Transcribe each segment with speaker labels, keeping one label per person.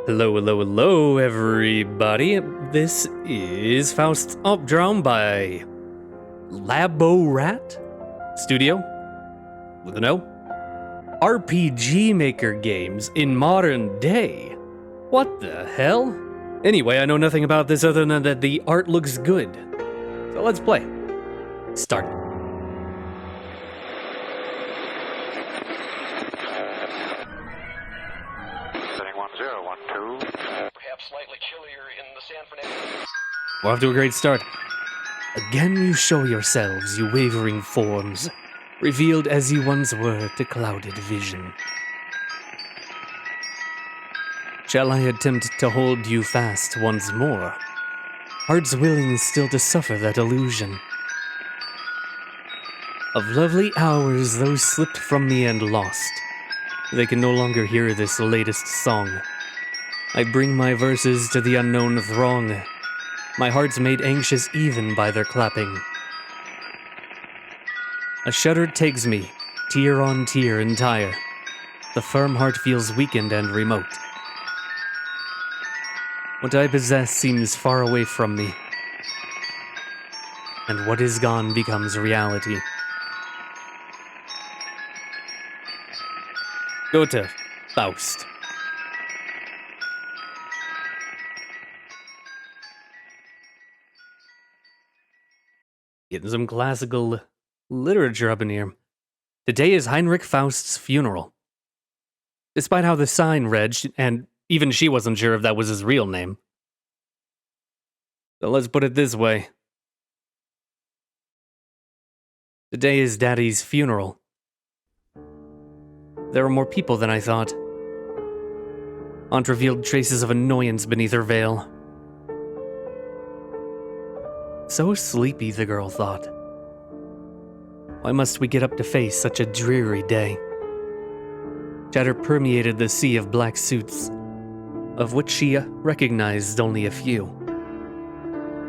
Speaker 1: Hello, hello, hello, everybody. This is Fausts Alptraum by LabORat Studio, with an O. RPG Maker games in modern day. What the hell? Anyway, I know nothing about this other than that the art looks good. So let's play. Start.
Speaker 2: Slightly chillier in the San Fernando.
Speaker 1: We're off to a great start. Again you show yourselves, you wavering forms, revealed as you once were to clouded vision. Shall I attempt to hold you fast once more? Hearts willing still to suffer that illusion. Of lovely hours those slipped from me and lost, they can no longer hear this latest song. I bring my verses to the unknown throng, my heart's made anxious even by their clapping. A shudder takes me, tear on tear entire. The firm heart feels weakened and remote. What I possess seems far away from me, and what is gone becomes reality. Goethe, Faust. Getting some classical literature up in here. Today is Heinrich Faust's funeral. Despite how the sign read, and even she wasn't sure if that was his real name. So let's put it this way. Today is Daddy's funeral. There are more people than I thought. Aunt revealed traces of annoyance beneath her veil. So sleepy, the girl thought. Why must we get up to face such a dreary day? Chatter permeated the sea of black suits, of which she recognized only a few.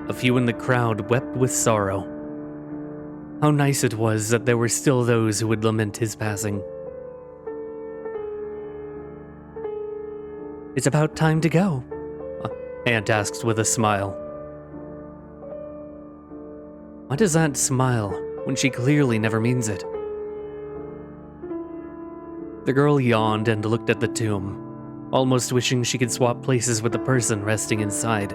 Speaker 1: A few in the crowd wept with sorrow. How nice it was that there were still those who would lament his passing. It's about time to go, Aunt asked with a smile. Why does Aunt smile when she clearly never means it? The girl yawned and looked at the tomb, almost wishing she could swap places with the person resting inside.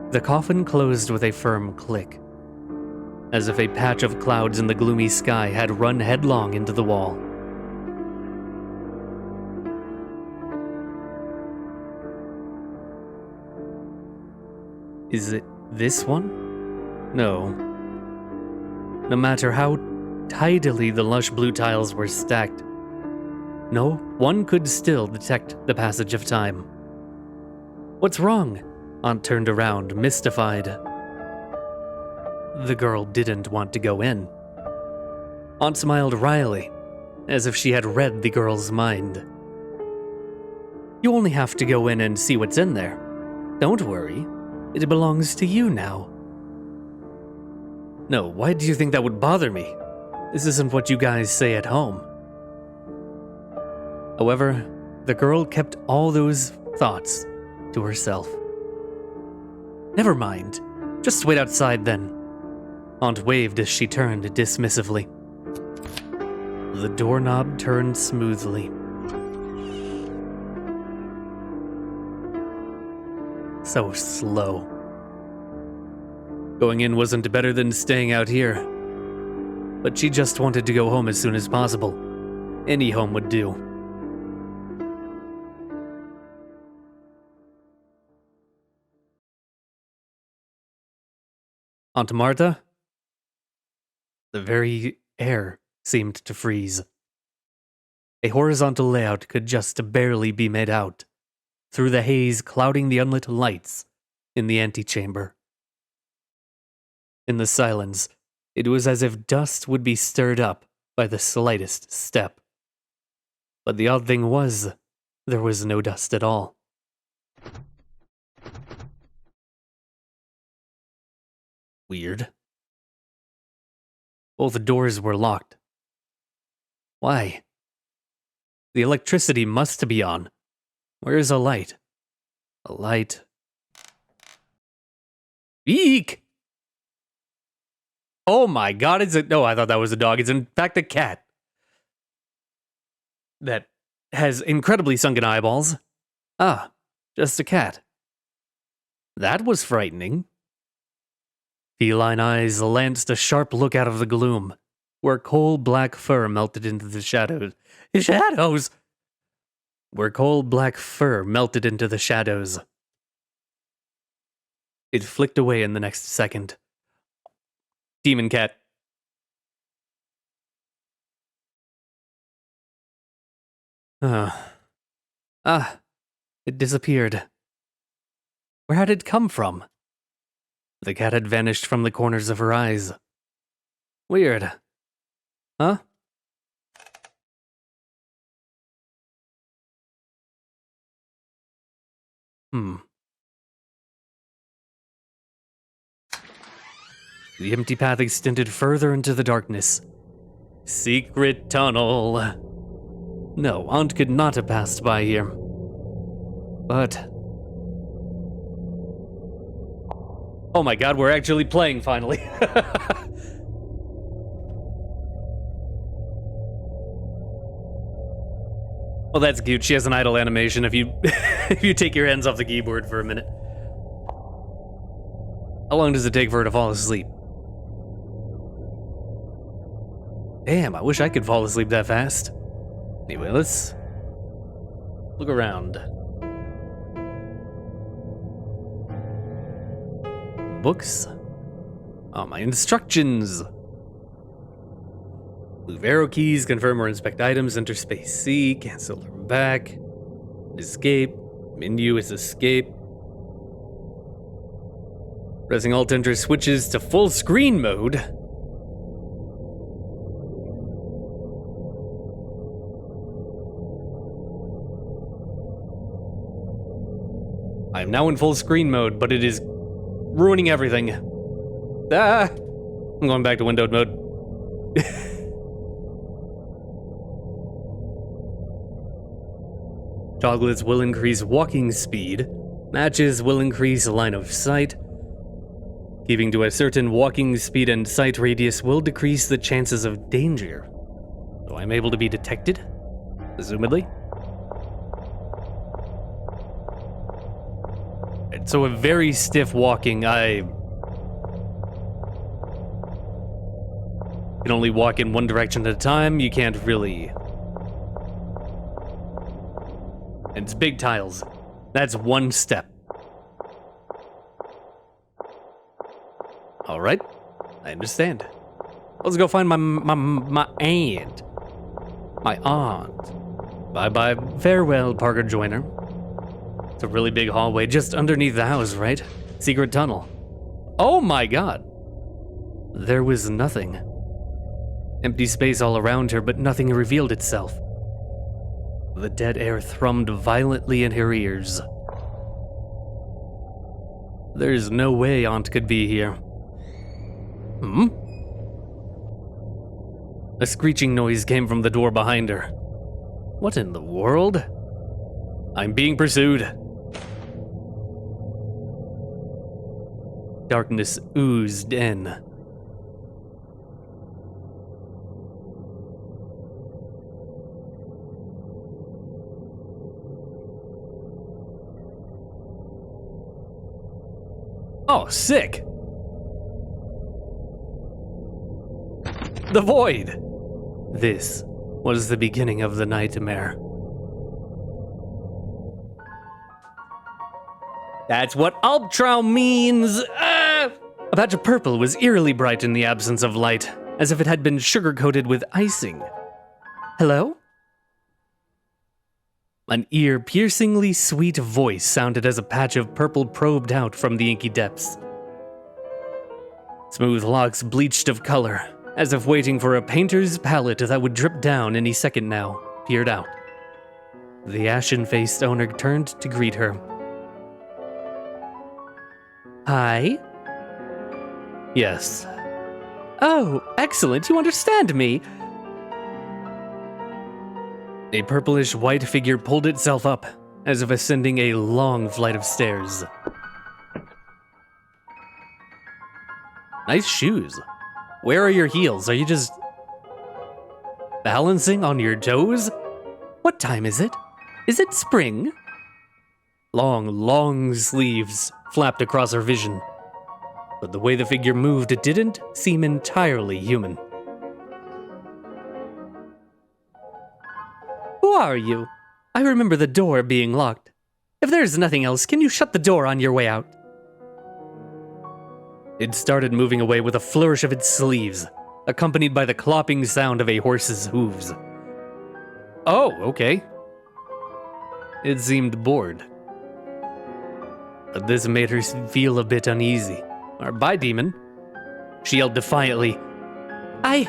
Speaker 1: The coffin closed with a firm click, as if a patch of clouds in the gloomy sky had run headlong into the wall. Is it this one? No. No matter how tidily the lush blue tiles were stacked, no, one could still detect the passage of time. What's wrong? Aunt turned around, mystified. The girl didn't want to go in. Aunt smiled wryly, as if she had read the girl's mind. You only have to go in and see what's in there. Don't worry, it belongs to you now. No, why do you think that would bother me? This isn't what you guys say at home. However, the girl kept all those thoughts to herself. Never mind. Just wait outside then. Aunt waved as she turned dismissively. The doorknob turned smoothly. So slow. Going in wasn't better than staying out here. But she just wanted to go home as soon as possible. Any home would do. Aunt Martha? The very air seemed to freeze. A horizontal layout could just barely be made out, through the haze clouding the unlit lights in the antechamber. In the silence, it was as if dust would be stirred up by the slightest step. But the odd thing was, there was no dust at all. Weird. Both doors were locked. Why? The electricity must be on. Where's a light? A light. Eek! Oh my god, no, I thought that was a dog. It's in fact a cat. That has incredibly sunken eyeballs. Ah, just a cat. That was frightening. Feline eyes lanced a sharp look out of the gloom, where coal-black fur melted into the shadows. Shadows! Where coal-black fur melted into the shadows. It flicked away in the next second. Demon cat. It disappeared. Where had it come from? The cat had vanished from the corners of her eyes. Weird. Huh? The empty path extended further into the darkness. Secret tunnel. No, Aunt could not have passed by here. But... oh my god, we're actually playing finally. Well, that's cute. She has an idle animation if you if you take your hands off the keyboard for a minute. How long does it take for her to fall asleep? Damn, I wish I could fall asleep that fast. Anyway, let's look around. Books. Oh, my instructions. Move arrow keys, confirm or inspect items, enter space C, cancel or back. Escape. Menu is escape. Pressing Alt Enter switches to full screen mode. I am now in full screen mode, but it is ruining everything. Ah! I'm going back to windowed mode. Chocolates will increase walking speed. Matches will increase line of sight. Keeping to a certain walking speed and sight radius will decrease the chances of danger. So I'm able to be detected? Presumably. And so a very stiff walking, I can only walk in one direction at a time. You can't really... and it's big tiles. That's one step. All right, I understand. Let's go find my aunt. My aunt. Bye-bye. Farewell, Parker Joyner. It's a really big hallway just underneath the house, right? Secret tunnel. Oh my god. There was nothing. Empty space all around her, but nothing revealed itself. The dead air thrummed violently in her ears. There's no way Aunt could be here. A screeching noise came from the door behind her. What in the world? I'm being pursued. Darkness oozed in. Oh, sick! The void! This was the beginning of the nightmare. That's what Alptraum means! Ah! A patch of purple was eerily bright in the absence of light, as if it had been sugar-coated with icing. Hello? An ear-piercingly sweet voice sounded as a patch of purple probed out from the inky depths. Smooth locks bleached of color, as if waiting for a painter's palette that would drip down any second now, peered out. The ashen-faced owner turned to greet her. Hi? Yes. Oh, excellent, you understand me. A purplish white figure pulled itself up, as if ascending a long flight of stairs. Nice shoes. Where are your heels? Are you just balancing on your toes? What time is it? Is it spring? Long, long sleeves flapped across her vision, but the way the figure moved didn't seem entirely human. Who are you? I remember the door being locked. If there's nothing else, can you shut the door on your way out? It started moving away with a flourish of its sleeves, accompanied by the clopping sound of a horse's hooves. Oh, okay. It seemed bored. But this made her feel a bit uneasy. Bye, demon. She yelled defiantly. I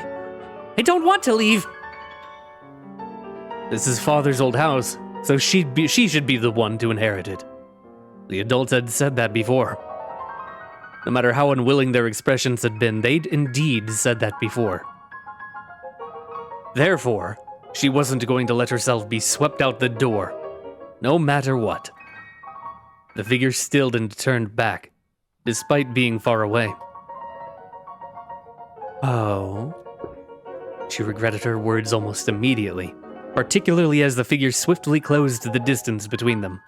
Speaker 1: don't want to leave. This is father's old house, so she should be the one to inherit it. The adults had said that before. No matter how unwilling their expressions had been, they'd indeed said that before. Therefore, she wasn't going to let herself be swept out the door, no matter what. The figure stilled and turned back, despite being far away. Oh. She regretted her words almost immediately, particularly as the figure swiftly closed the distance between them.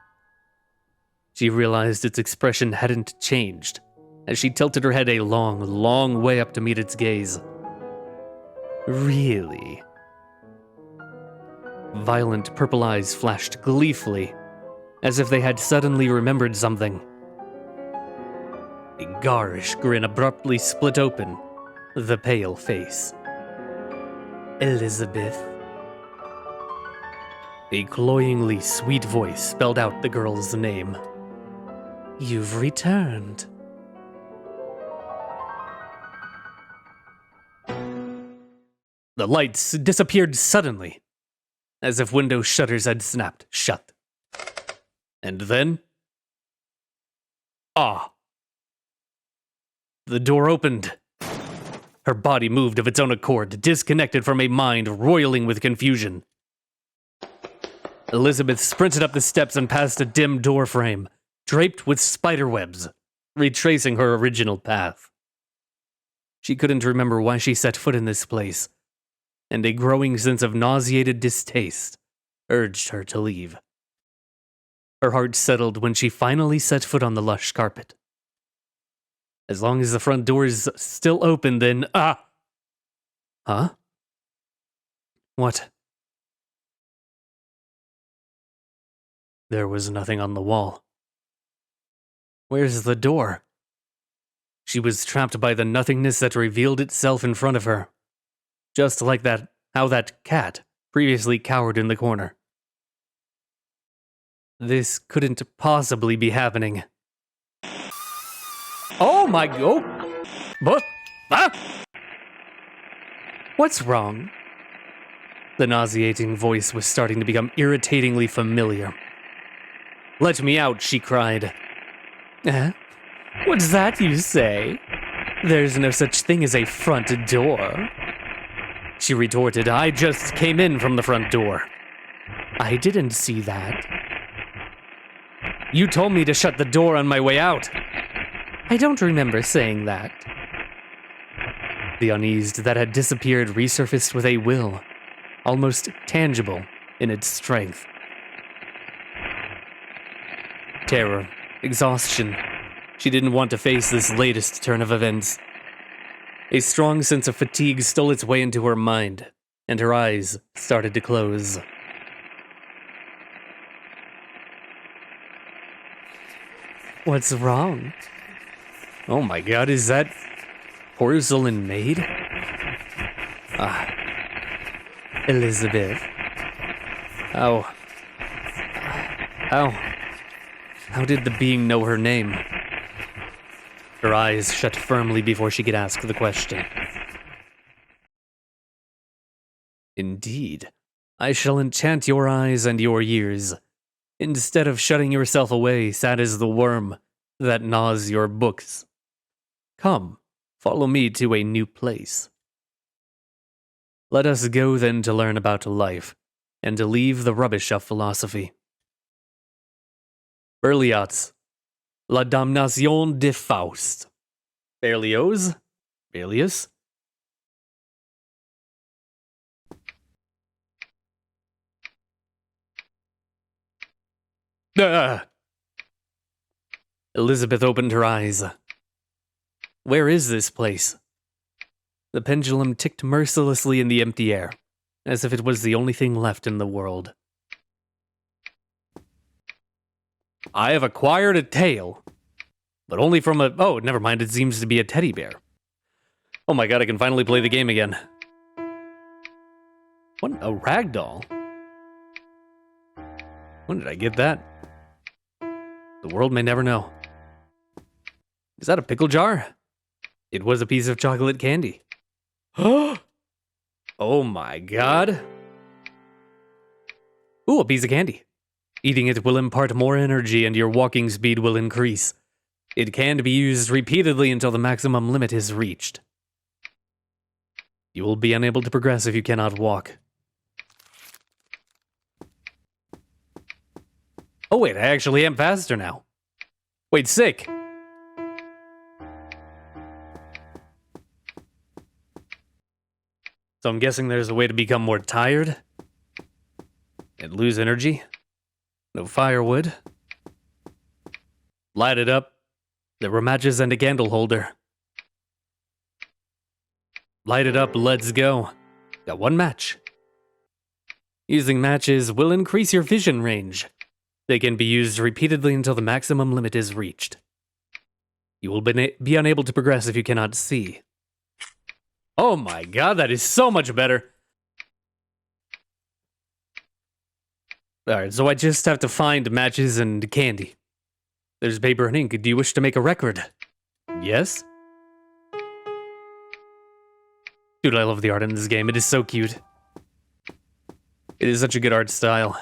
Speaker 1: She realized its expression hadn't changed, as she tilted her head a long, long way up to meet its gaze. Really? Violent purple eyes flashed gleefully, as if they had suddenly remembered something. A garish grin abruptly split open the pale face. Elizabeth. A cloyingly sweet voice spelled out the girl's name. You've returned. The lights disappeared suddenly, as if window shutters had snapped shut. And then... ah! The door opened. Her body moved of its own accord, disconnected from a mind roiling with confusion. Elizabeth sprinted up the steps and past a dim door frame, draped with spider webs, retracing her original path. She couldn't remember why she set foot in this place, and a growing sense of nauseated distaste urged her to leave. Her heart settled when she finally set foot on the lush carpet. As long as the front door is still open, then... ah! Huh? What? There was nothing on the wall. Where's the door? She was trapped by the nothingness that revealed itself in front of her. Just like how that cat previously cowered in the corner. This couldn't possibly be happening. Oh my god! What? Ah! What's wrong? The nauseating voice was starting to become irritatingly familiar. Let me out, she cried. What's that you say? There's no such thing as a front door. She retorted, I just came in from the front door. I didn't see that. You told me to shut the door on my way out. I don't remember saying that. The unease that had disappeared resurfaced with a will, almost tangible in its strength. Terror, exhaustion. She didn't want to face this latest turn of events. A strong sense of fatigue stole its way into her mind, and her eyes started to close. What's wrong? Oh my god, is that porcelain maid? Ah. Elizabeth. How did the being know her name? Her eyes shut firmly before she could ask the question. Indeed, I shall enchant your eyes and your ears, instead of shutting yourself away, sad as the worm that gnaws your books. Come, follow me to a new place. Let us go then to learn about life, and to leave the rubbish of philosophy. Berlioz. La damnation de Faust. Berlioz? Berlioz? Ah! Elizabeth opened her eyes. Where is this place? The pendulum ticked mercilessly in the empty air, as if it was the only thing left in the world. I have acquired a tail, but only from a... Oh, never mind, it seems to be a teddy bear. Oh my god, I can finally play the game again. What? A ragdoll? When did I get that? The world may never know. Is that a pickle jar? It was a piece of chocolate candy. Oh my god. Ooh, a piece of candy. Eating it will impart more energy and your walking speed will increase. It can be used repeatedly until the maximum limit is reached. You will be unable to progress if you cannot walk. Oh wait, I actually am faster now. Wait, sick. So I'm guessing there's a way to become more tired and lose energy. No firewood. Light it up. There were matches and a candle holder. Light it up, let's go. Got one match. Using matches will increase your vision range. They can be used repeatedly until the maximum limit is reached. You will be unable to progress if you cannot see. Oh my god, that is so much better. Alright, so I just have to find matches and candy. There's paper and ink. Do you wish to make a record? Yes? Dude, I love the art in this game. It is so cute. It is such a good art style.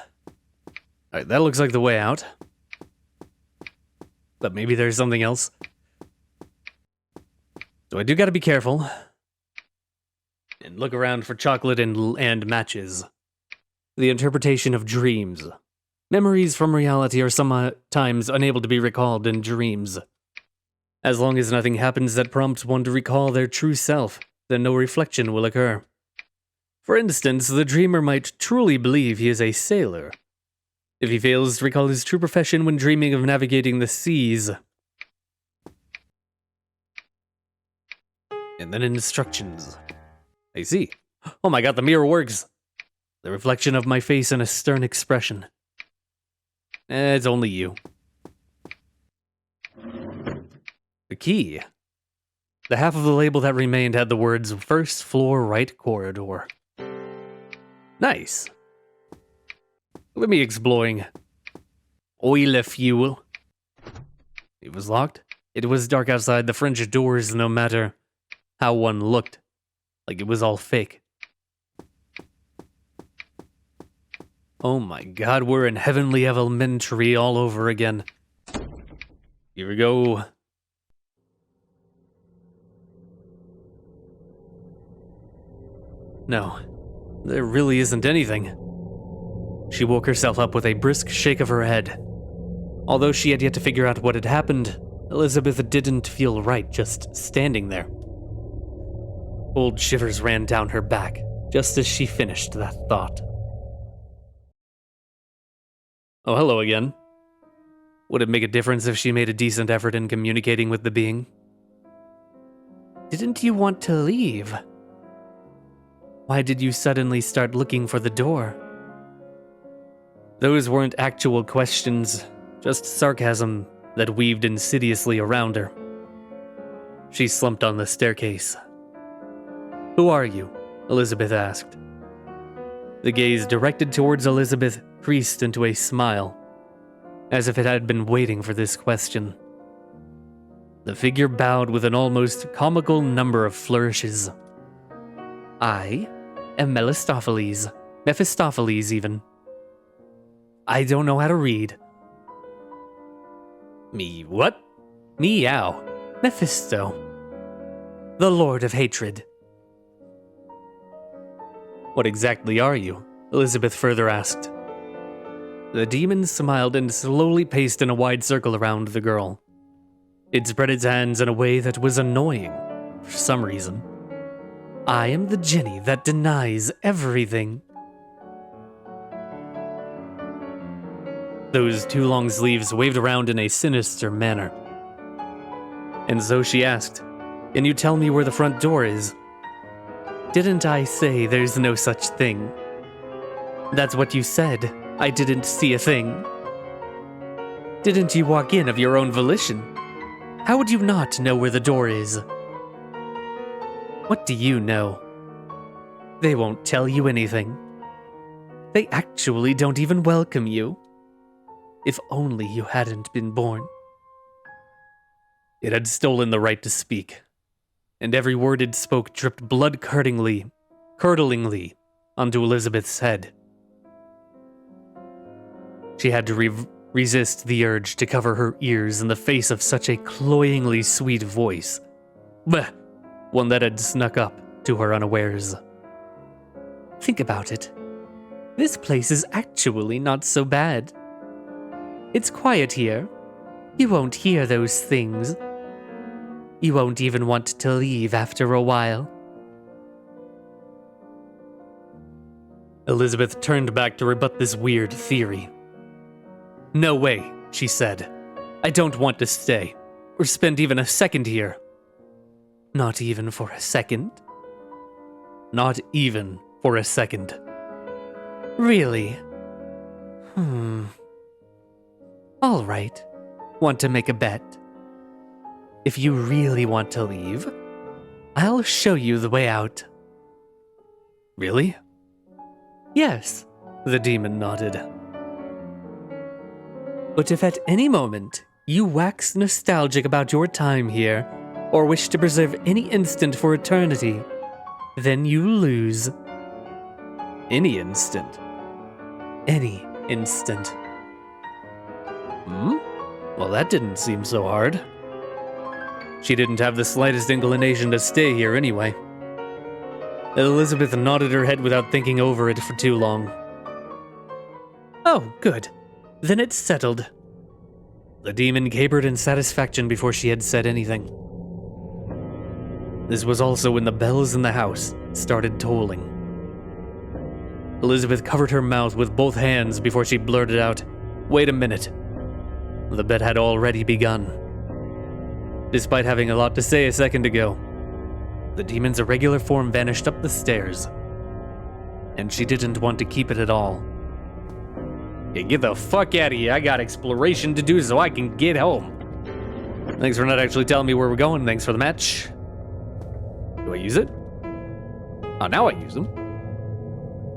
Speaker 1: Alright, that looks like the way out. But maybe there's something else. So I do gotta be careful. And look around for chocolate and matches. The interpretation of dreams. Memories from reality are sometimes unable to be recalled in dreams. As long as nothing happens that prompts one to recall their true self, then no reflection will occur. For instance, the dreamer might truly believe he is a sailor. If he fails to recall his true profession when dreaming of navigating the seas. And then instructions. I see. Oh my god, the mirror works. The reflection of my face in a stern expression. It's only you. The key. The half of the label that remained had the words, first floor right corridor. Nice. Let me exploring. Oil fuel. It was locked. It was dark outside the French doors no matter how one looked. Like it was all fake. Oh my god, we're in Heavenly Elementary all over again. Here we go. No, there really isn't anything. She woke herself up with a brisk shake of her head. Although she had yet to figure out what had happened, Elizabeth didn't feel right just standing there. Cold shivers ran down her back, just as she finished that thought. Oh, hello again. Would it make a difference if she made a decent effort in communicating with the being? Didn't you want to leave? Why did you suddenly start looking for the door? Those weren't actual questions, just sarcasm that weaved insidiously around her. She slumped on the staircase. Who are you? Elizabeth asked. The gaze directed towards Elizabeth creased into a smile, as if it had been waiting for this question. The figure bowed with an almost comical number of flourishes. I am Mephistopheles even. I don't know how to read. Me what? Meow. Mephisto. The Lord of Hatred. What exactly are you? Elizabeth further asked. The demon smiled and slowly paced in a wide circle around the girl. It spread its hands in a way that was annoying, for some reason. I am the Jinny that denies everything. Those two long sleeves waved around in a sinister manner. And so she asked, "Can you tell me where the front door is?" "Didn't I say there's no such thing?" "That's what you said. I didn't see a thing." "Didn't you walk in of your own volition? How would you not know where the door is?" "What do you know?" "They won't tell you anything. They actually don't even welcome you. If only you hadn't been born." It had stolen the right to speak, and every word it spoke dripped blood-curdlingly onto Elizabeth's head. She had to resist the urge to cover her ears in the face of such a cloyingly sweet voice. Bleh, one that had snuck up to her unawares. Think about it. This place is actually not so bad. It's quiet here. You won't hear those things. You won't even want to leave after a while. Elizabeth turned back to rebut this weird theory. "No way," she said. "I don't want to stay, or spend even a second here." "Not even for a second?" "Not even for a second." "Really? All right. Want to make a bet? If you really want to leave, I'll show you the way out." "Really?" "Yes," the demon nodded. "But if at any moment you wax nostalgic about your time here, or wish to preserve any instant for eternity, then you lose." "Any instant?" "Any instant." Well, that didn't seem so hard. She didn't have the slightest inclination to stay here anyway. Elizabeth nodded her head without thinking over it for too long. "Oh, good. Then it's settled." The demon capered in satisfaction before she had said anything. This was also when the bells in the house started tolling. Elizabeth covered her mouth with both hands before she blurted out, "Wait a minute." The bet had already begun. Despite having a lot to say a second ago, the demon's irregular form vanished up the stairs, and she didn't want to keep it at all. "Hey, get the fuck out of here. I got exploration to do so I can get home." "Thanks for not actually telling me where we're going. Thanks for the match." Do I use it? Oh, now I use them.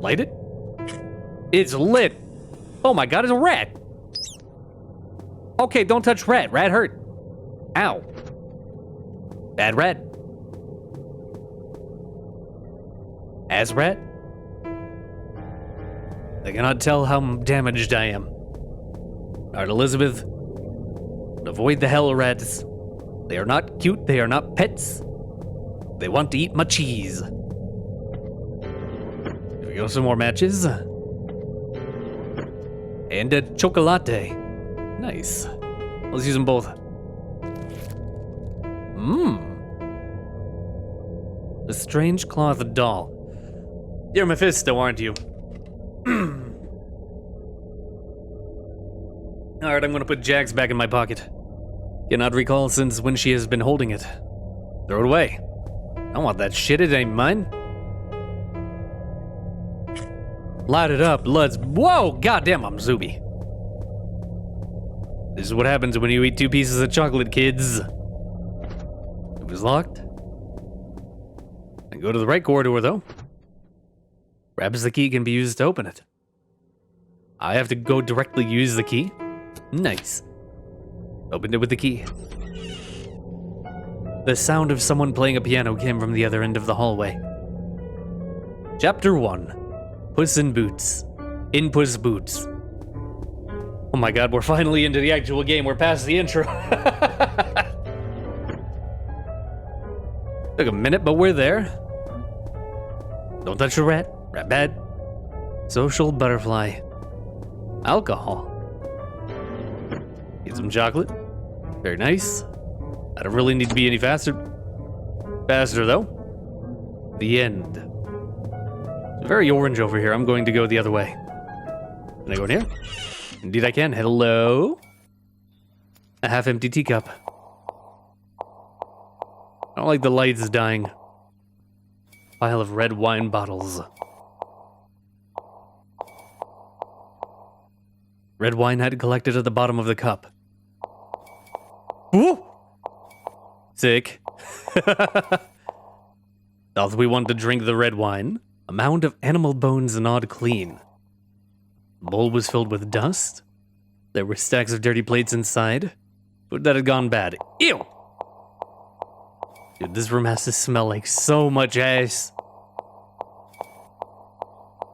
Speaker 1: Light it? It's lit. Oh my god, it's a rat. Okay, don't touch rat. Rat hurt. Ow. Bad rat. As rat? I cannot tell how damaged I am. Alright, Elizabeth. Avoid the hell rats. They are not cute, they are not pets. They want to eat my cheese. Here we go, some more matches. And a chocolate. Nice. Let's use them both. A strange cloth doll. You're Mephisto, aren't you? Alright, I'm gonna put Jax back in my pocket. Cannot recall since when she has been holding it. Throw it away. I don't want that shit, it ain't mine. Light it up, let's... Whoa! Goddamn, I'm Zuby. This is what happens when you eat 2 pieces of chocolate, kids. It was locked. And go to the right corridor, though. Perhaps the key can be used to open it. I have to go directly use the key. Nice. Opened it with the key. The sound of someone playing a piano came from the other end of the hallway. Chapter 1. Puss in Boots. In Puss Boots. Oh my god, we're finally into the actual game. We're past the intro. Took a minute, but we're there. Don't touch a rat. Rat bad. Social butterfly. Alcohol. Get some chocolate. Very nice. I don't really need to be any faster. Faster, though. The end. It's very orange over here. I'm going to go the other way. Can I go in here? Indeed I can. Hello? A half-empty teacup. I don't like the lights dying. Pile of red wine bottles. Red wine had collected at the bottom of the cup. Woo! Sick. Thought we wanted to drink the red wine. A mound of animal bones gnawed clean. The bowl was filled with dust. There were stacks of dirty plates inside. Food that had gone bad. Ew! Dude, this room has to smell like so much ass.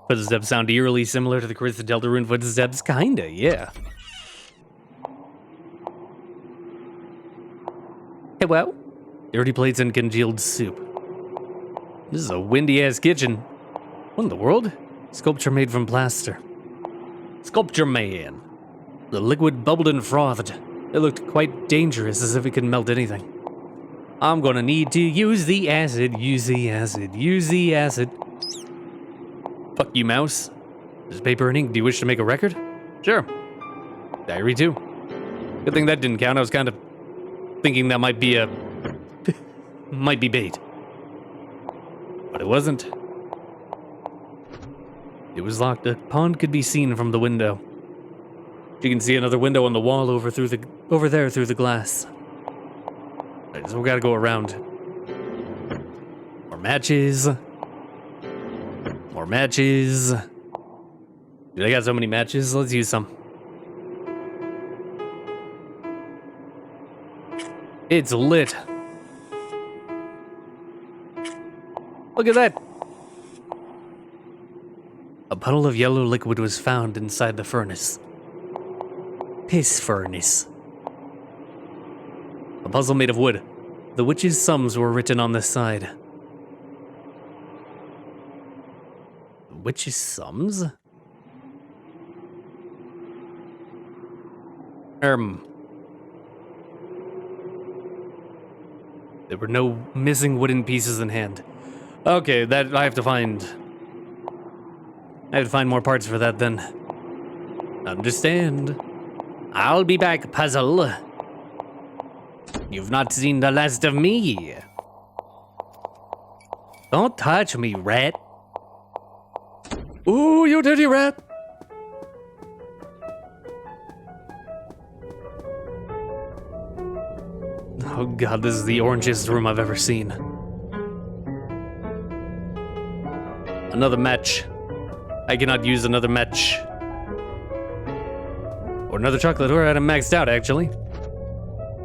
Speaker 1: Footsteps sound eerily similar to the Chris Deltarune footsteps. Kinda, yeah. Hey, well. Dirty plates and congealed soup. This is a windy-ass kitchen. What in the world? Sculpture made from plaster. Sculpture man. The liquid bubbled and frothed. It looked quite dangerous, as if it could melt anything. I'm gonna need to use the acid, use the acid, use the acid. Fuck you, mouse. There's paper and ink. Do you wish to make a record? Sure. Diary too. Good thing that didn't count. I was kind of thinking that might be might be bait. But it wasn't. It was locked. A pond could be seen from the window. You can see another window on the wall over there through the glass. Right, so we gotta go around. More matches. More matches. Dude, I got so many matches. Let's use some. It's lit. Look at that. A puddle of yellow liquid was found inside the furnace. Piss furnace. A puzzle made of wood. The witch's sums were written on the side. The witch's sums? There were no missing wooden pieces in hand. Okay, that I have to find. I have to find more parts for that then. Understand. I'll be back, puzzle. You've not seen the last of me. Don't touch me, rat. Ooh, you dirty rat. Oh god, this is the orangest room I've ever seen. Another match. I cannot use another match. Or another chocolate, or I had it maxed out, actually.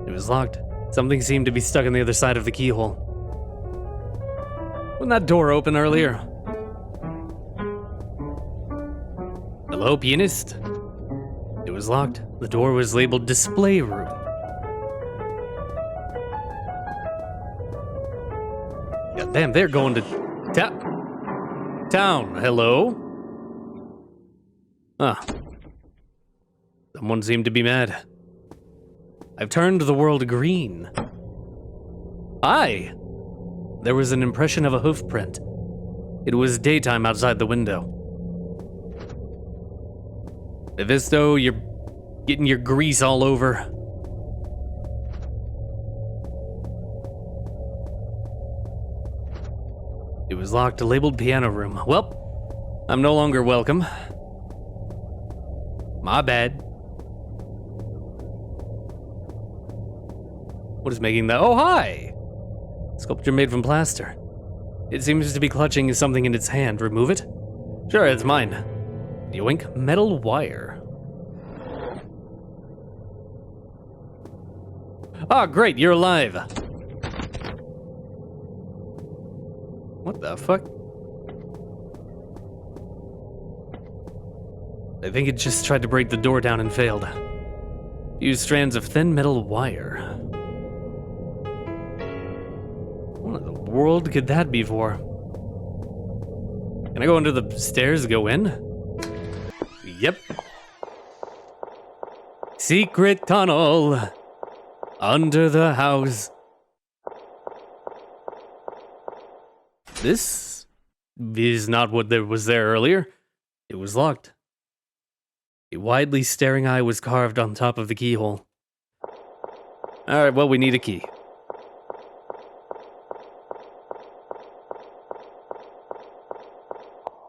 Speaker 1: It was locked. Something seemed to be stuck on the other side of the keyhole. Wasn't that door open earlier? Hello, pianist? It was locked. The door was labeled display room. God damn, they're going to town. Hello? Ah. Someone seemed to be mad. I've turned the world green. Aye. There was an impression of a hoof print. It was daytime outside the window. Evisto, you're getting your grease all over. It was locked, labeled piano room. Well, I'm no longer welcome. My bad. What is making that? Oh, hi! Sculpture made from plaster. It seems to be clutching something in its hand. Remove it? Sure, it's mine. Yoink. Metal wire. Ah, great, you're alive. What the fuck? I think it just tried to break the door down and failed. Few strands of thin metal wire. What in the world could that be for? Can I go under the stairs, go in? Yep. Secret tunnel under the house. This is not what was there earlier. It was locked. A widely staring eye was carved on top of the keyhole. Alright, well, we need a key.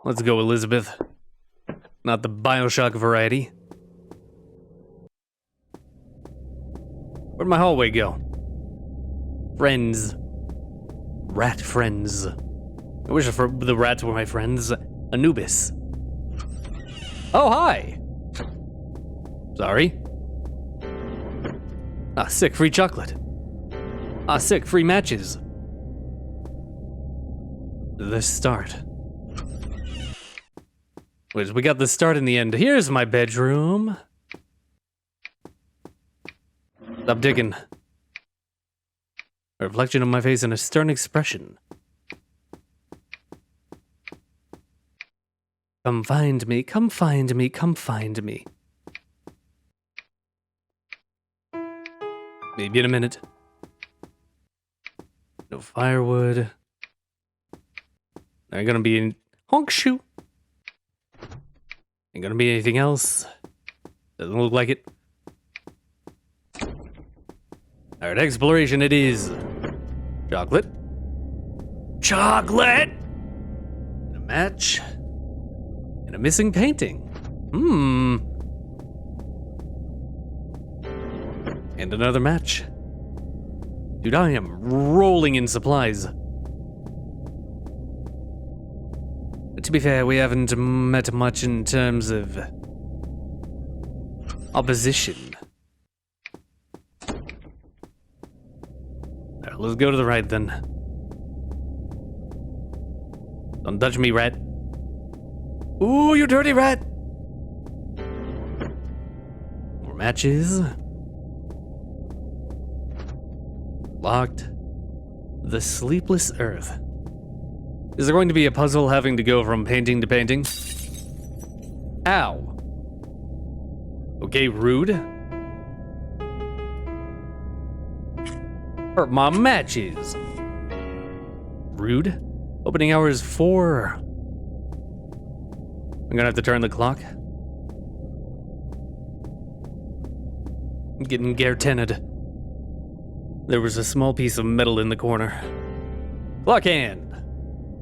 Speaker 1: Let's go, Elizabeth. Not the Bioshock variety. Where'd my hallway go? Friends. Rat friends. I wish the rats were my friends. Anubis. Oh, hi! Sorry. Ah, sick, free chocolate. Ah, sick, free matches. The start. Wait, we got the start and the end. Here's my bedroom. Stop digging. A reflection of my face and a stern expression. Come find me, come find me, come find me. Maybe in a minute. No firewood. Ain't gonna be in honk shoe. Ain't gonna be anything else. Doesn't look like it. Alright, exploration it is. Chocolate. Chocolate! And a match. And a missing painting. And another match. Dude, I am rolling in supplies. But to be fair, we haven't met much in terms of opposition. Alright, let's go to the right then. Don't touch me, rat. Ooh, you dirty rat! More matches. Locked. The Sleepless Earth. Is there going to be a puzzle having to go from painting to painting? Ow. Okay, rude. Hurt my matches. Rude. Opening hours 4. I'm gonna have to turn the clock. I'm getting Gairtened. There was a small piece of metal in the corner. Clock hand.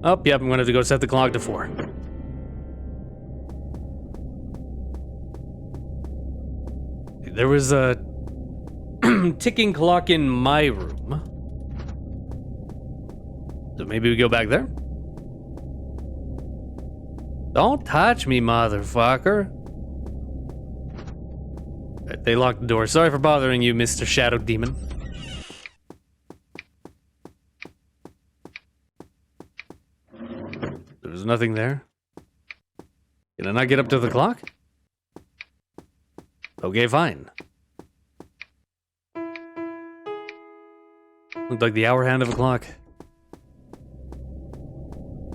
Speaker 1: Oh, yep, I'm gonna have to go set the clock to 4. There was a ticking clock in my room. So maybe we go back there? Don't touch me, motherfucker. Right, they locked the door. Sorry for bothering you, Mr. Shadow Demon. There was nothing there. Can I not get up to the clock? Okay, fine. Looked like the hour hand of a clock.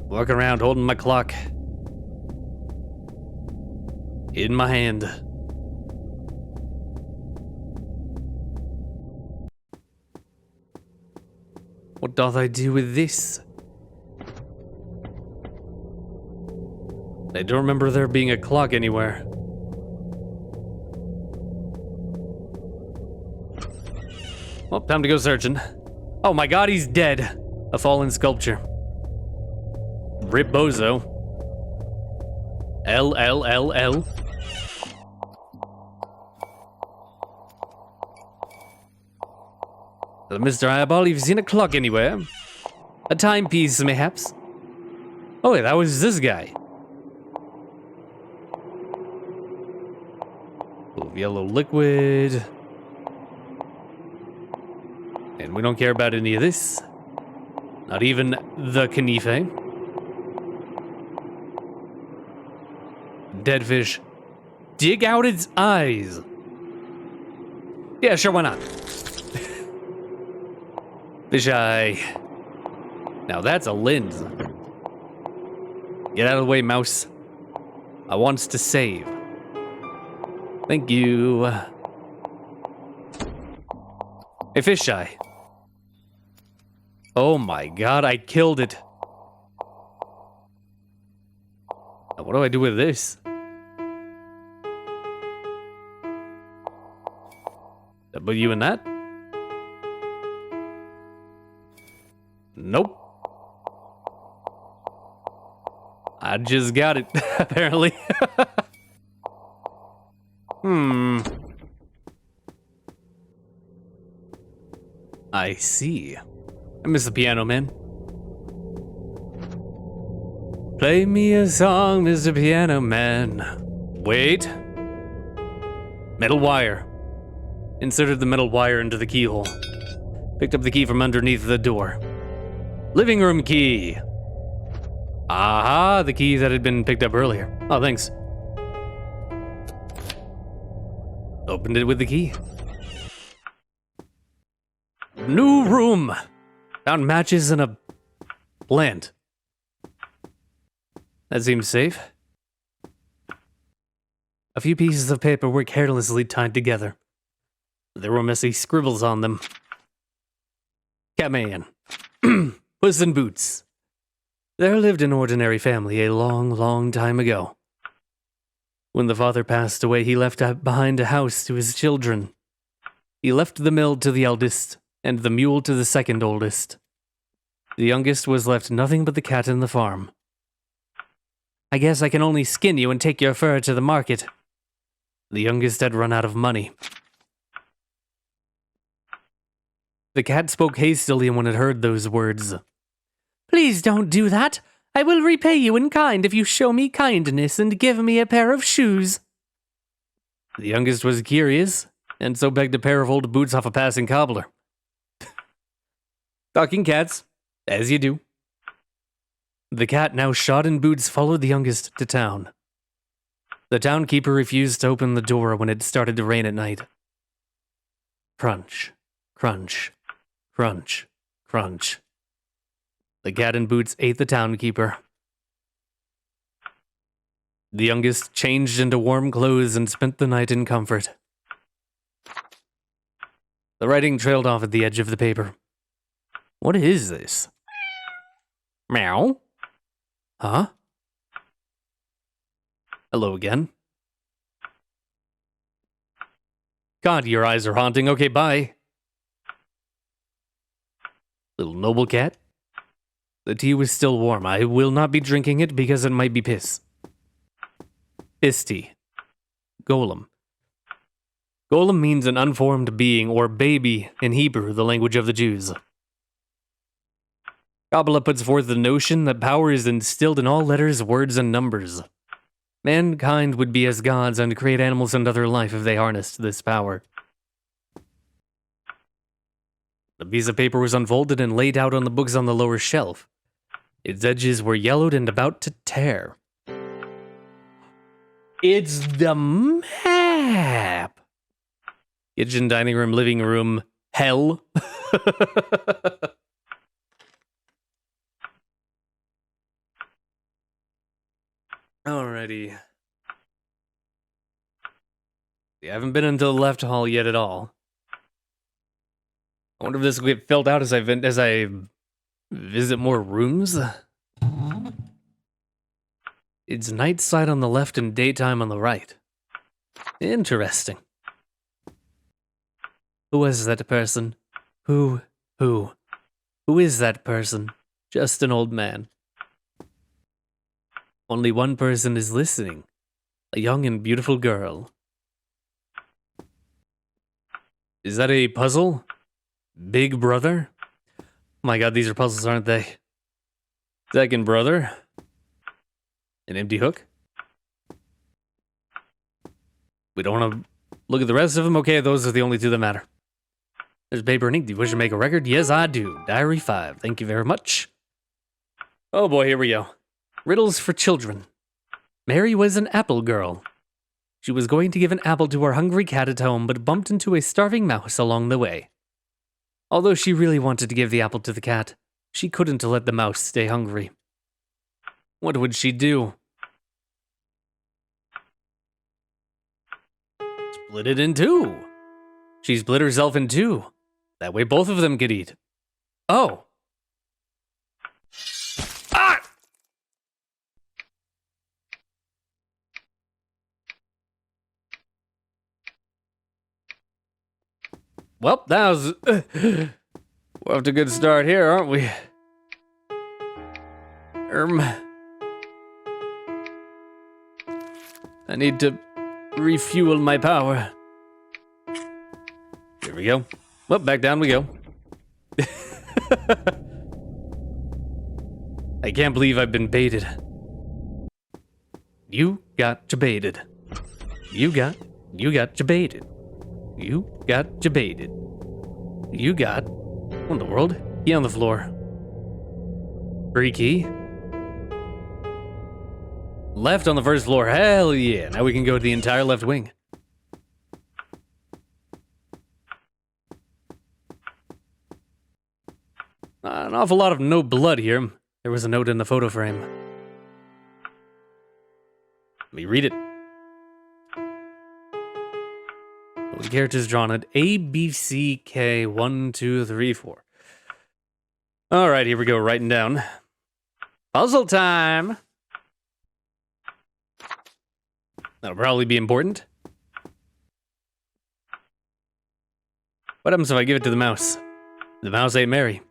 Speaker 1: Walking around holding my clock in my hand. What doth I do with this? I don't remember there being a clock anywhere. Well, time to go searching. Oh my god, he's dead. A fallen sculpture. Rip Bozo. L. Mr. Eyeball, have you seen a clock anywhere? A timepiece, mayhaps? Oh, yeah, that was this guy. Full of yellow liquid. And we don't care about any of this. Not even the Knife. Dead fish. Dig out its eyes. Yeah, sure, why not? Fish eye. Now that's a lens. Get out of the way, mouse. I wants to save. Thank you. A fisheye. Oh my god, I killed it. Now, what do I do with this? Did I put you in that? Nope. I just got it, apparently. I see. I miss the piano, man. Play me a song, Mr. Piano Man. Wait. Metal wire. Inserted the metal wire into the keyhole. Picked up the key from underneath the door. Living room key. Aha, the key that had been picked up earlier. Oh, thanks. Opened it with the key. New room. Found matches and a plant. That seems safe. A few pieces of paper were carelessly tied together. There were messy scribbles on them. Catman. Puss in Boots. There lived an ordinary family a long, long time ago. When the father passed away, he left behind a house to his children. He left the mill to the eldest, and the mule to the second oldest. The youngest was left nothing but the cat and the farm. I guess I can only skin you and take your fur to the market. The youngest had run out of money. The cat spoke hastily when it heard those words. Please don't do that. I will repay you in kind if you show me kindness and give me a pair of shoes. The youngest was curious, and so begged a pair of old boots off a passing cobbler. Talking cats, as you do. The cat, now shod in boots, followed the youngest to town. The townkeeper refused to open the door when it started to rain at night. Crunch, crunch, crunch, crunch. The cat in boots ate the townkeeper. The youngest changed into warm clothes and spent the night in comfort. The writing trailed off at the edge of the paper. What is this? Meow? Huh? Hello again. God, your eyes are haunting. Okay, bye. Little noble cat. The tea was still warm. I will not be drinking it because it might be piss. Piss tea. Golem. Golem means an unformed being or baby in Hebrew, the language of the Jews. Kabbalah puts forth the notion that power is instilled in all letters, words, and numbers. Mankind would be as gods and create animals and other life if they harnessed this power. The piece of paper was unfolded and laid out on the books on the lower shelf. Its edges were yellowed and about to tear. It's the map! Kitchen, dining room, living room, hell. Alrighty. I haven't been into the left hall yet at all. I wonder if this will get filled out as I visit more rooms. It's night side on the left and daytime on the right. Interesting. Who was that person? Who is that person? Just an old man. Only one person is listening. A young and beautiful girl. Is that a puzzle? Big brother? My god, these are puzzles, aren't they? Second brother? An empty hook? We don't want to look at the rest of them? Okay, those are the only two that matter. There's paper and ink. Do you wish to make a record? Yes, I do. Diary 5. Thank you very much. Oh boy, here we go. Riddles for children. Mary was an apple girl. She was going to give an apple to her hungry cat at home, but bumped into a starving mouse along the way. Although she really wanted to give the apple to the cat, she couldn't let the mouse stay hungry. What would she do? Split it in two. She split herself in two. That way both of them could eat. Oh. Ah! Well, that was... we're off to a good start here, aren't we? I need to refuel my power. Here we go. Well, back down we go. I can't believe I've been baited. You got baited. You got baited. You got baited. You got... What in the world? Key on the floor. Free key? Left on the first floor. Hell yeah. Now we can go to the entire left wing. An awful lot of no blood here. There was a note in the photo frame. Let me read it. The characters drawn at A, B, C, K, 1, 2, 3, 4. Alright, here we go, writing down. Puzzle time! That'll probably be important. What happens if I give it to the mouse? The mouse ate Mary.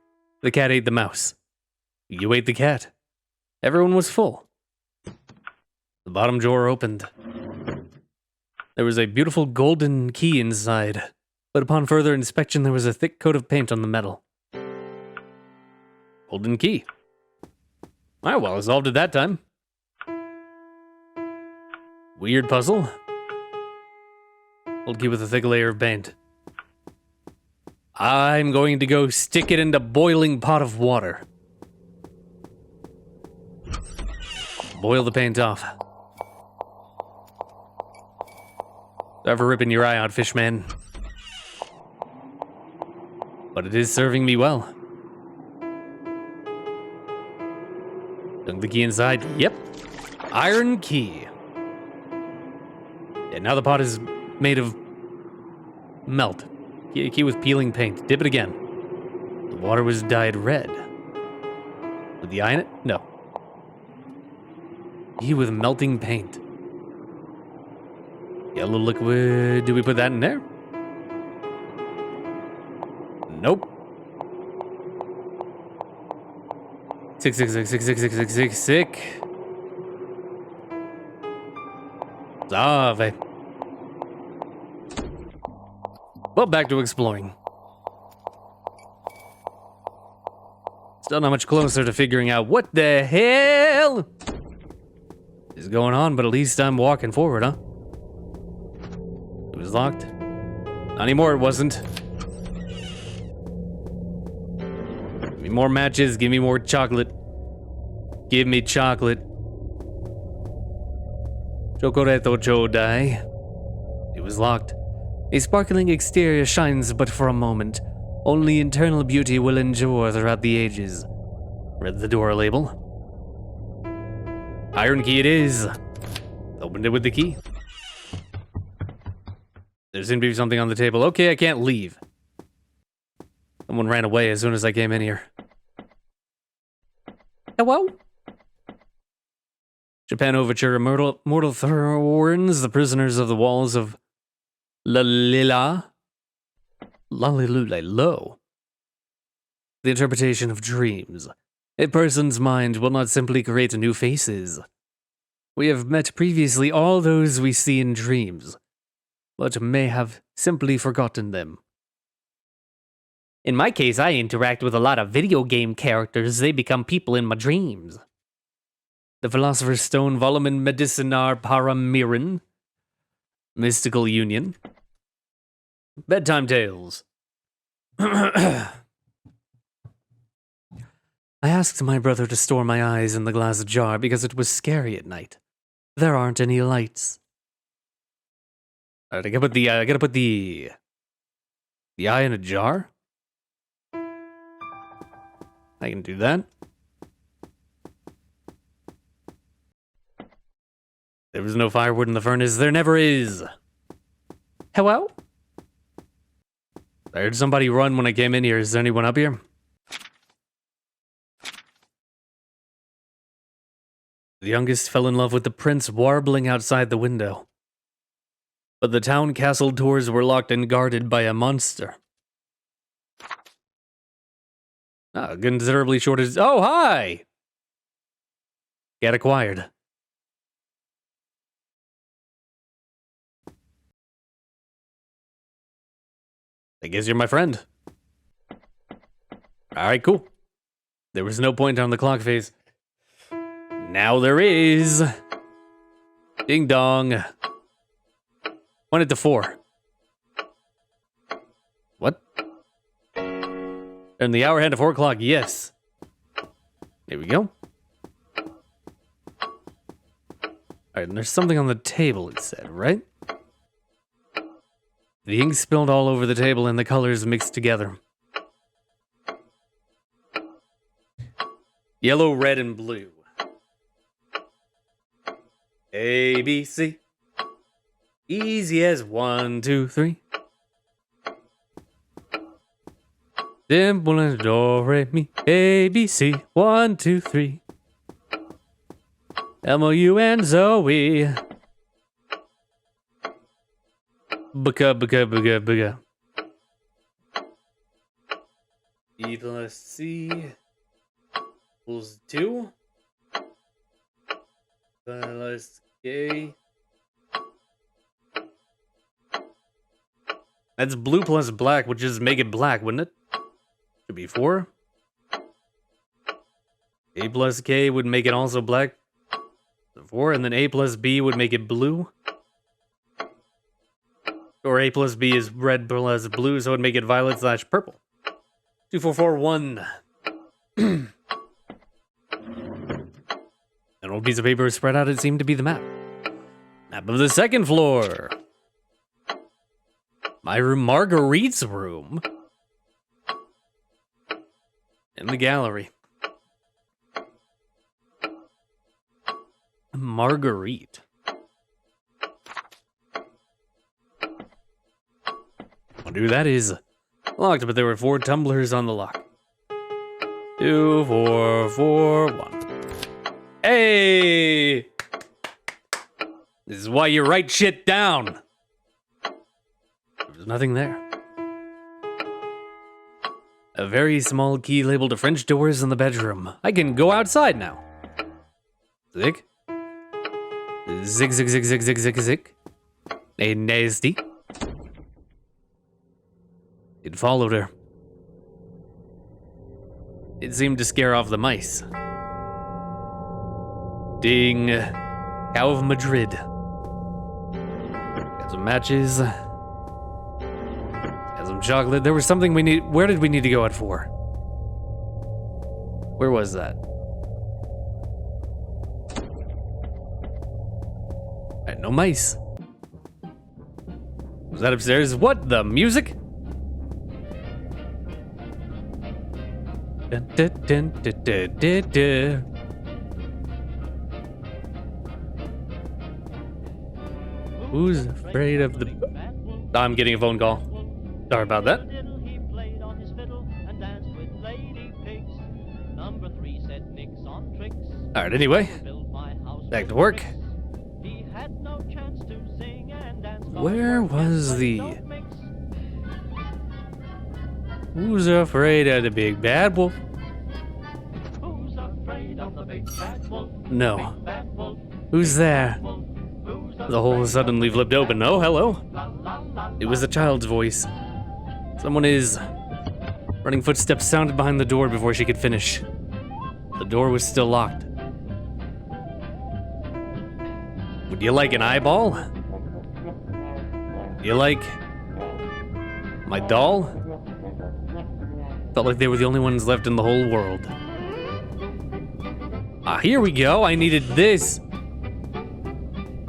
Speaker 1: The cat ate the mouse. You ate the cat. Everyone was full. The bottom drawer opened. There was a beautiful golden key inside, but upon further inspection there was a thick coat of paint on the metal. Golden key. Alright, well, I solved it that time. Weird puzzle. Gold key with a thick layer of paint. I'm going to go stick it in a boiling pot of water. Boil the paint off. Sorry for ripping your eye out, fishman. But it is serving me well. Dunk the key inside. Yep. Iron key. And now the pot is made of melt. Key with peeling paint. Dip it again. The water was dyed red. With the eye in it? No. Key with melting paint. Yellow liquid. Do we put that in there? Nope. 666666666. Zave. Well, back to exploring. Still not much closer to figuring out what the hell is going on, but at least I'm walking forward, huh? It was locked. Not anymore, it wasn't. Give me more matches, give me more chocolate. Give me chocolate. Chocoreto chodai. It was locked. A sparkling exterior shines but for a moment. Only internal beauty will endure throughout the ages. Read the door label. Iron key it is. Opened it with the key. There seemed to be something on the table. Okay, I can't leave. Someone ran away as soon as I came in here. Hello? Japan Overture, Mortal Thorns, the prisoners of the walls of Lalila. Lalilulelo. The interpretation of dreams. A person's mind will not simply create new faces. We have met previously all those we see in dreams, but may have simply forgotten them. In my case, I interact with a lot of video game characters. They become people in my dreams. The Philosopher's Stone, Volumen Medicinar Paramiran. Mystical Union. Bedtime Tales. I asked my brother to store my eyes in the glass jar because it was scary at night. There aren't any lights. Alright, I gotta put the eye in a jar. I can do that. There was no firewood in the furnace. There never is. Hello? I heard somebody run when I came in here. Is there anyone up here? The youngest fell in love with the prince warbling outside the window. But the town castle doors were locked and guarded by a monster. Considerably shorter. Oh, hi! Get acquired. I guess you're my friend. Alright, cool. There was no point on the clock face. Now there is. Ding dong. Went it to 4. What? And the hour hand to 4 o'clock, yes. There we go. Alright, and there's something on the table, it said, right? The ink spilled all over the table and the colors mixed together. Yellow, red, and blue. A, B, C. Easy as 1, 2, 3. Simple as do, re, mi, A, B, C. 1, 2, 3. M-O-U and Zoe. Buka, buka, buka, buka. E plus C equals 2. Plus K. That's blue plus black, which is make it black, wouldn't it? Should be 4. A plus K would make it also black. 4, and then A plus B would make it blue. Or A plus B is red plus blue, so it would make it violet / purple. 2, 4, 4, 1. An old piece of paper spread out, it seemed to be the map. Map of the 2nd floor. My room, Marguerite's room. In the gallery. Marguerite. Wonder who that is. Locked, but there were 4 tumblers on the lock. 2, 4, 4, 1. Hey! This is why you write shit down. There's nothing there. A very small key labeled French doors in the bedroom. I can go outside now. Zig. Zig, zig, zig, zig, zig, zig, zig. A nasty. It followed her. It seemed to scare off the mice. Ding. Cow of Madrid. Got some matches. Got some chocolate. There was something we need. Where did we need to go out for? Where was that? Alright, no mice. Was that upstairs? What? The music? Dun, dun, dun, dun, dun, dun, dun. Who's afraid of the... I'm getting a phone call. Sorry about that. Alright, anyway. Back to work. Where was the... Who's afraid of the big bad wolf? No. Who's there? The hole suddenly flipped open. Oh, hello. It was a child's voice. Someone is... Running footsteps sounded behind the door before she could finish. The door was still locked. Would you like an eyeball? You like... my doll? Felt like they were the only ones left in the whole world. Ah, here we go. I needed this.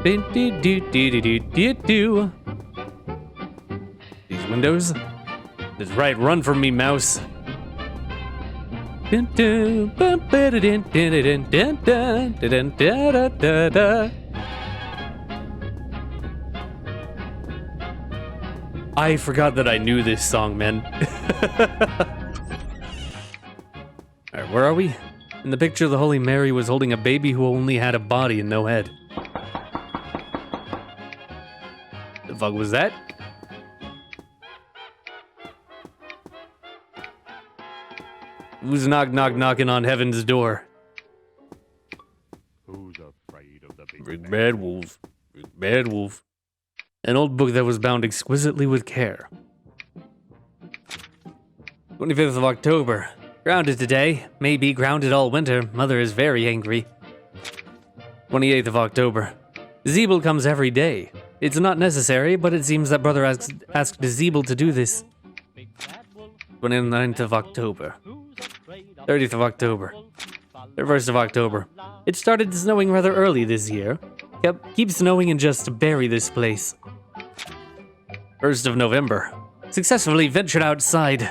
Speaker 1: These windows? That's right, run from me, mouse. I forgot that I knew this song, man. Alright, where are we? In the picture, the Holy Mary was holding a baby who only had a body and no head. The fuck was that? Who's knocking on heaven's door?
Speaker 3: Who's afraid of the
Speaker 1: Big bad wolf. Big bad wolf. An old book that was bound exquisitely with care. 25th of October. Grounded today. May be grounded all winter. Mother is very angry. 28th of October. Zeeble comes every day. It's not necessary, but it seems that brother asked Zeeble to do this. 29th of October. 30th of October. 1st of October. It started snowing rather early this year. Keep snowing and just bury this place. 1st of November. Successfully ventured outside.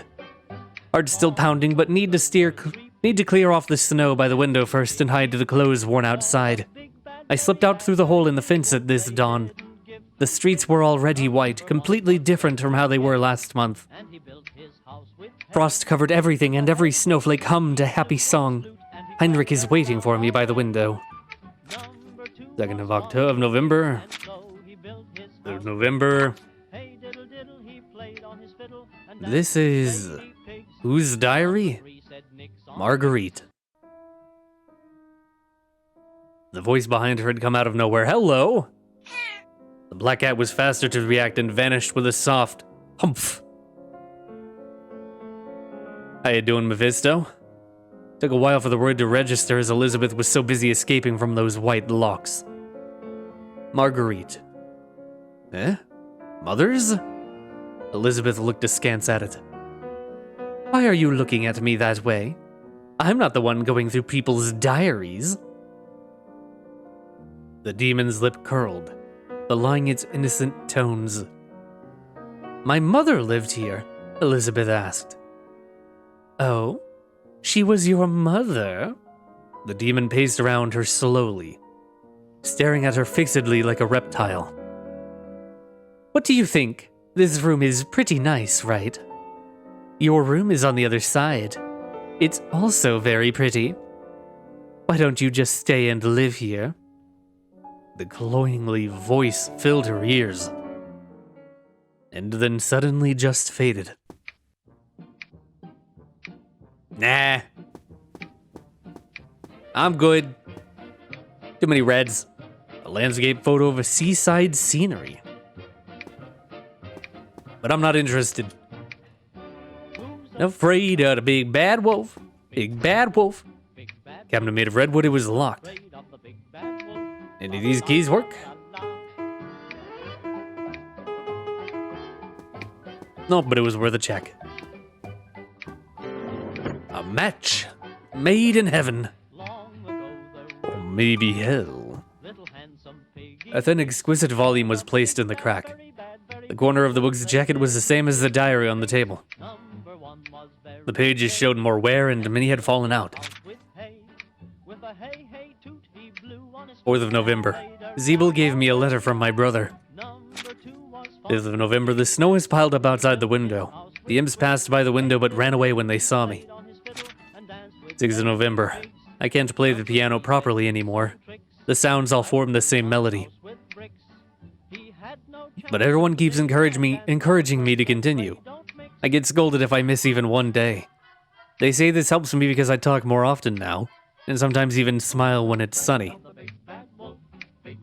Speaker 1: Heart still pounding, but need to clear off the snow by the window first and hide the clothes worn outside. I slipped out through the hole in the fence at this dawn. The streets were already white, completely different from how they were last month. Frost covered everything and every snowflake hummed a happy song. Heinrich is waiting for me by the window. 2nd of November. 3rd of November. This is... whose diary? Marguerite. The voice behind her had come out of nowhere. Hello! The black cat was faster to react and vanished with a soft humph. How you doing, Mephisto? Took a while for the word to register as Elizabeth was so busy escaping from those white locks. Marguerite. Eh? Mother's? Elizabeth looked askance at it. Why are you looking at me that way? I'm not the one going through people's diaries. The demon's lip curled, belying its innocent tones. My mother lived here, Elizabeth asked. Oh? She was your mother? The demon paced around her slowly, staring at her fixedly like a reptile. What do you think? This room is pretty nice, right? Your room is on the other side. It's also very pretty. Why don't you just stay and live here? The cloyingly voice filled her ears, and then suddenly just faded. Nah. I'm good. Too many reds. A landscape photo of a seaside scenery. But I'm not interested. Afraid of the big bad wolf. Big bad wolf. Cabinet made of redwood, it was locked. Any of these keys work? No, but it was worth a check. A match made in heaven. Or maybe hell. A thin, exquisite volume was placed in the crack. The corner of the book's jacket was the same as the diary on the table. The pages showed more wear and many had fallen out. 4th of November. Zeeble gave me a letter from my brother. 5th of November. The snow is piled up outside the window. The imps passed by the window but ran away when they saw me. 6th of November. I can't play the piano properly anymore. The sounds all form the same melody. But everyone keeps encouraging me to continue. I get scolded if I miss even one day. They say this helps me because I talk more often now, and sometimes even smile when it's sunny.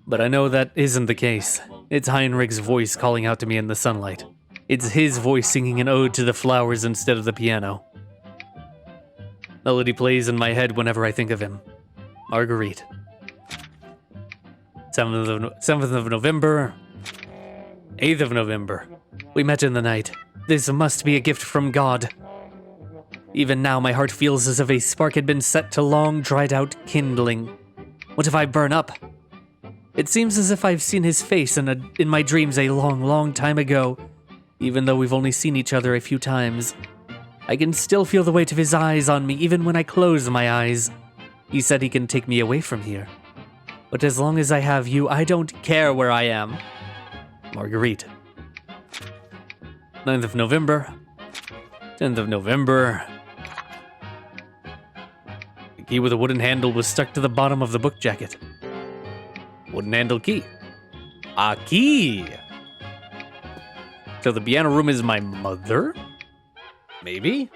Speaker 1: But I know that isn't the case. It's Heinrich's voice calling out to me in the sunlight. It's his voice singing an ode to the flowers instead of the piano. Melody plays in my head whenever I think of him. Marguerite. 7th of November. 8th of November. We met in the night. This must be a gift from God. Even now my heart feels as if a spark had been set to long dried out kindling. What if I burn up? It seems as if I've seen his face in my dreams a long, long time ago, even though we've only seen each other a few times. I can still feel the weight of his eyes on me even when I close my eyes. He said he can take me away from here. But as long as I have you, I don't care where I am. Marguerite. 9th of November. 10th of November. The key with a wooden handle was stuck to the bottom of the book jacket. Wooden handle key. A key! So the piano room is my mother? Maybe?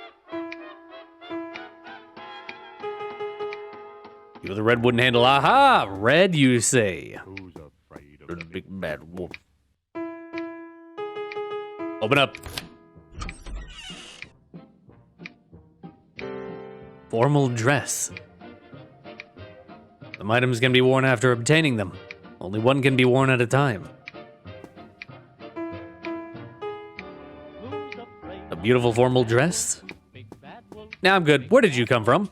Speaker 1: Key with a red wooden handle. Aha! Red, you say.
Speaker 3: Who's afraid of
Speaker 1: You're
Speaker 3: the
Speaker 1: the big bad wolf. Open up. Formal dress. Some items can be worn after obtaining them. Only one can be worn at a time. A beautiful formal dress? Now I'm good. Where did you come from?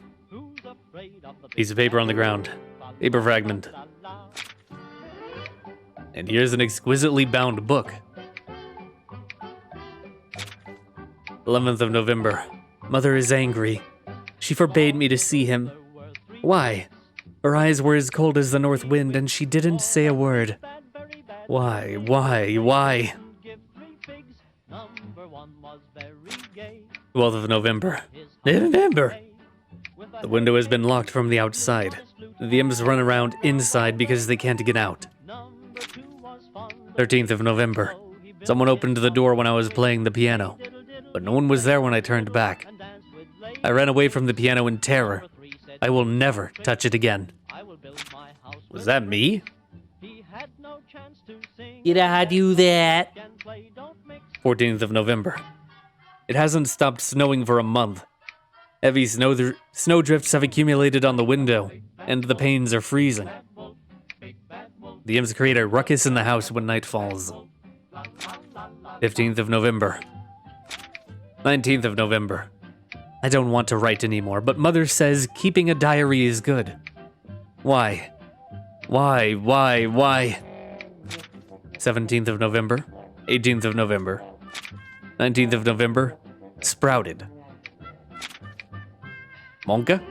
Speaker 1: Piece of paper on the ground. Paper fragment. And here's an exquisitely bound book. 11th of November. Mother is angry. She forbade me to see him. Why? Her eyes were as cold as the north wind, and she didn't say a word. Why? 12th of November. November! The window has been locked from the outside. The imps run around inside because they can't get out. 13th of November. Someone opened the door when I was playing the piano, but no one was there when I turned back. I ran away from the piano in terror. I will never touch it again. Was that me? Did I do that? 14th of November. It hasn't stopped snowing for a month. Heavy snowdrifts have accumulated on the window, and the panes are freezing. The imps create a ruckus in the house when night falls. 15th of November. 19th of November. I don't want to write anymore, but Mother says keeping a diary is good. Why? 17th of November. 18th of November. 19th of November. Sprouted. Monka?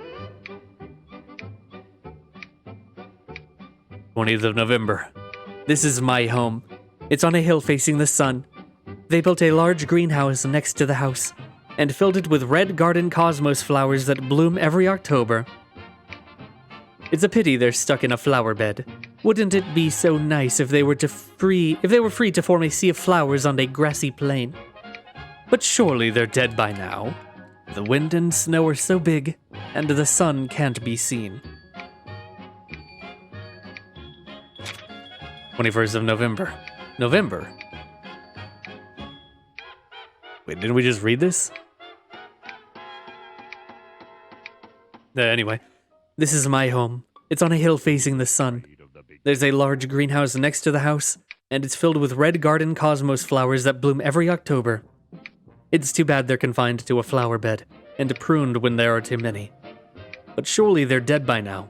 Speaker 1: 20th of November. This is my home. It's on a hill facing the sun. They built a large greenhouse next to the house and filled it with red garden cosmos flowers that bloom every October. It's a pity they're stuck in a flower bed. Wouldn't it be so nice if they were free to form a sea of flowers on a grassy plain? But surely they're dead by now. The wind and snow are so big, and the sun can't be seen. 21st of November. November? Wait, didn't we just read this? Anyway, this is my home. It's on a hill facing the sun. There's a large greenhouse next to the house, and it's filled with red garden cosmos flowers that bloom every October. It's too bad they're confined to a flower bed, and pruned when there are too many. But surely they're dead by now.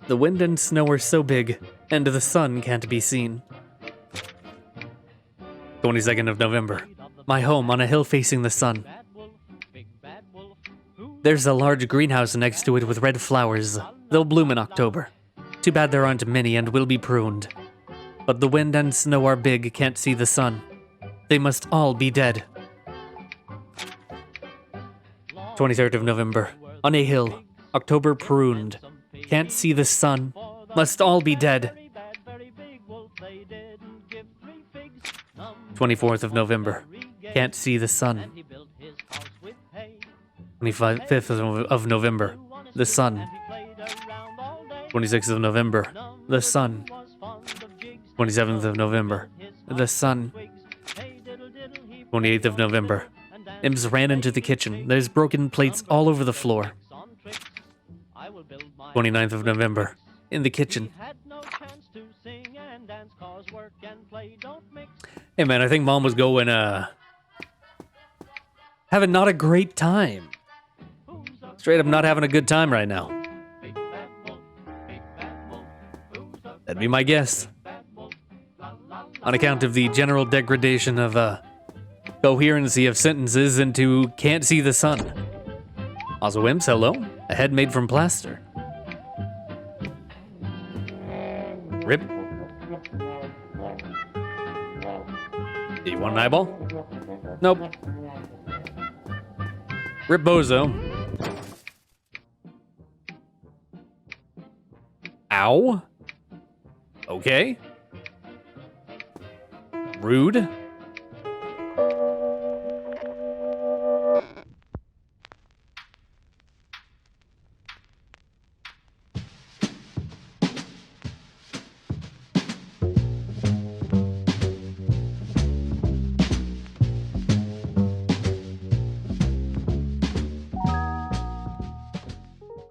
Speaker 1: The wind and snow are so big, and the sun can't be seen. 22nd of November. My home on a hill facing the sun. There's a large greenhouse next to it with red flowers. They'll bloom in October. Too bad there aren't many and will be pruned. But the wind and snow are big, can't see the sun. They must all be dead. 23rd of November. On a hill. October pruned. Can't see the sun. Must all be dead. 24th of November. Can't see the sun. 25th of November. The sun. 26th of November. The sun. 27th of November. The sun. 28th of November. Imps ran into the kitchen. There's broken plates all over the floor. 29th of November. In the kitchen. Hey man, I think Mom was going, having not a great time. Straight up not having a good time right now. That'd be my guess. On account of the general degradation of, coherency of sentences into can't see the sun. Also imps, hello. A head made from plaster. Rip. Do you want an eyeball? Nope. Rip Bozo. Ow. Okay. Rude.